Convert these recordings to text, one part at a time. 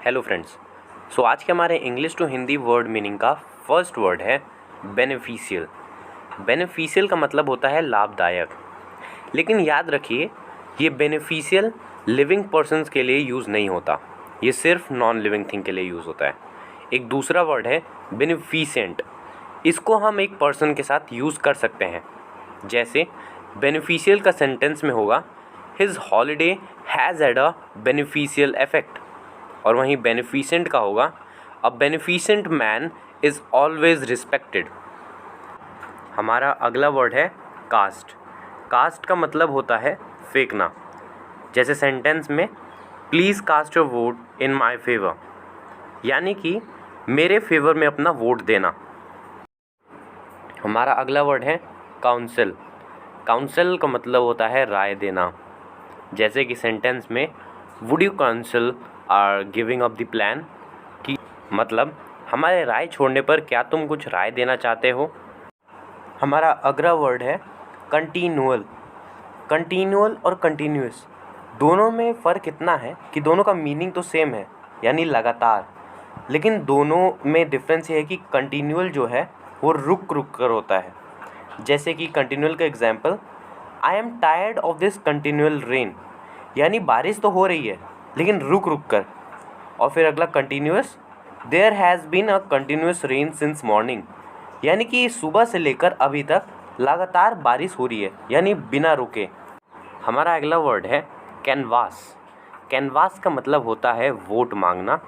Hello friends. सो आज के हमारे English to Hindi word meaning का फर्स्ट वर्ड है बेनिफिशियल। बेनिफिशियल का मतलब होता है लाभदायक, लेकिन याद रखिए ये बेनिफिशियल लिविंग पर्सन्स के लिए यूज़ नहीं होता, ये सिर्फ नॉन लिविंग थिंग के लिए यूज़ होता है। एक दूसरा वर्ड है बेनिफिसेंट। इसको हम एक पर्सन के साथ यूज़ कर सकते हैं, जैसे बेनिफिशियल का सेंटेंस में होगा his holiday has had a beneficial effect, और वहीं बेनिफिसेंट का होगा अ beneficent man is always respected. हमारा अगला वर्ड है कास्ट। कास्ट का मतलब होता है फेंकना, जैसे सेंटेंस में please cast your vote in my favour, यानी कि मेरे फेवर में अपना वोट देना। हमारा अगला वर्ड है काउंसिल। काउंसिल का मतलब होता है राय देना, जैसे कि सेंटेंस में would you council are giving up the plan, कि मतलब हमारे राय छोड़ने पर क्या तुम कुछ राय देना चाहते हो। हमारा अगला वर्ड है कंटिन्यूअल। कंटिन्यूअल और कंटिन्यूअस दोनों में फ़र्क इतना है कि दोनों का मीनिंग तो सेम है, यानी लगातार, लेकिन दोनों में डिफरेंस ये है कि कंटिन्यूअल जो है वो रुक रुक कर होता है। जैसे कि कंटिन्यूअल का example I am tired of this continual rain, यानी बारिश तो हो रही है लेकिन रुक रुक कर। और फिर अगला continuous there has been a continuous rain since morning, यानी कि सुबह से लेकर अभी तक लगातार बारिश हो रही है, यानी बिना रुके। हमारा अगला वर्ड है कैनवास। कैनवास का मतलब होता है वोट मांगना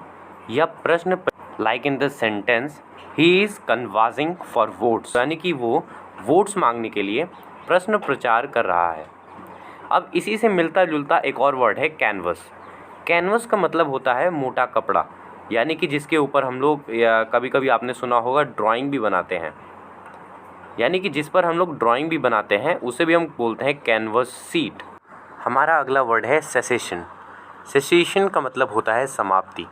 या प्रश्न, like in the sentence he is canvassing for votes, यानी कि वो वोट्स मांगने के लिए प्रश्न प्रचार कर रहा है। अब इसी से मिलता जुलता एक और वर्ड है कैनवस। कैनवस का मतलब होता है मोटा कपड़ा, यानी कि जिसके ऊपर हम लोग, या कभी कभी आपने सुना होगा, ड्राइंग भी बनाते हैं, यानी कि जिस पर हम लोग ड्राइंग भी बनाते हैं उसे भी हम बोलते हैं कैनवस सीट। हमारा अगला वर्ड है सेसेशन। सेसेशन का मतलब होता है समाप्ति,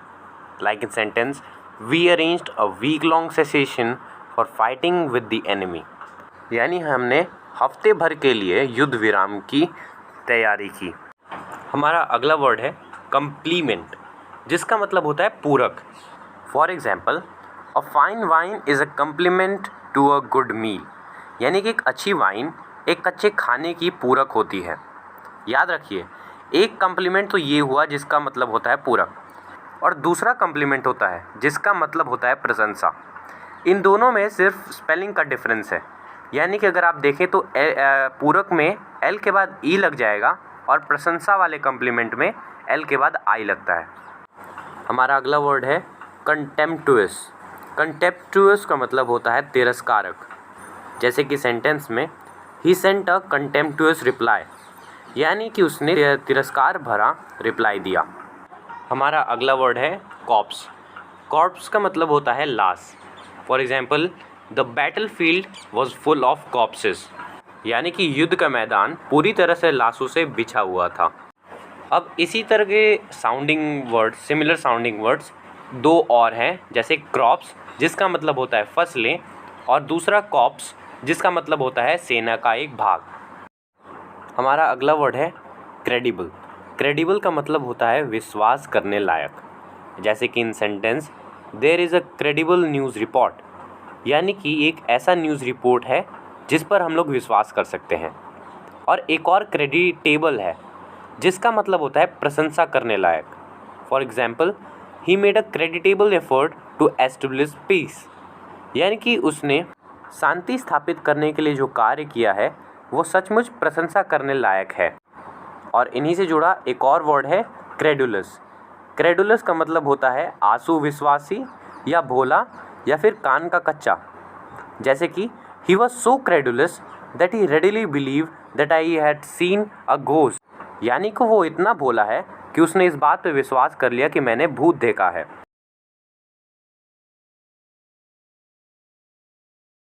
like in sentence we arranged a week long cessation for fighting with the enemy, यानी हमने हफ्ते भर के लिए युद्ध विराम की तैयारी की। हमारा अगला वर्ड है कम्प्लीमेंट, जिसका मतलब होता है पूरक। For example a fine wine is a complement to a good meal, यानी कि एक अच्छी वाइन एक अच्छे खाने की पूरक होती है। याद रखिए, एक कम्प्लीमेंट तो ये हुआ जिसका मतलब होता है पूरक, और दूसरा कम्प्लीमेंट होता है जिसका मतलब होता है प्रशंसा। इन दोनों में सिर्फ स्पेलिंग का डिफरेंस है, यानी कि अगर आप देखें तो पूरक में एल के बाद ई लग जाएगा और प्रशंसा वाले कम्प्लीमेंट में एल के बाद आई लगता है। हमारा अगला वर्ड है कंटेम्प्टुअस। कंटेम्प्टुअस का मतलब होता है तिरस्कारक, जैसे कि सेंटेंस में ही सेंट अ कंटेम्प्टुअस रिप्लाई, यानी कि उसने तिरस्कार भरा रिप्लाई दिया। हमारा अगला वर्ड है कॉर्प्स। कॉर्प्स का मतलब होता है लाश। For example the battlefield was full of corpses, यानी कि युद्ध का मैदान पूरी तरह से लाशों से बिछा हुआ था। अब इसी तरह के sounding words, similar sounding words दो और हैं, जैसे क्रॉप्स जिसका मतलब होता है फसलें, और दूसरा कॉप्स जिसका मतलब होता है सेना का एक भाग। हमारा अगला वर्ड है क्रेडिबल। क्रेडिबल का मतलब होता है विश्वास करने लायक, जैसे कि in sentence there is a credible news report, यानी कि एक ऐसा न्यूज़ रिपोर्ट है जिस पर हम लोग विश्वास कर सकते हैं। और एक और क्रेडिटेबल है जिसका मतलब होता है प्रशंसा करने लायक। For example he made a creditable effort to establish peace, यानी कि उसने शांति स्थापित करने के लिए जो कार्य किया है वो सचमुच प्रशंसा करने लायक है। और इन्हीं से जुड़ा एक और वर्ड है क्रेडुलस। क्रेडुलस का मतलब होता है आंसू विश्वासी या भोला या फिर कान का कच्चा, जैसे कि he was so credulous that he readily believe that I had seen a ghost, यानी कि वो इतना भोला है कि उसने इस बात पे विश्वास कर लिया कि मैंने भूत देखा है।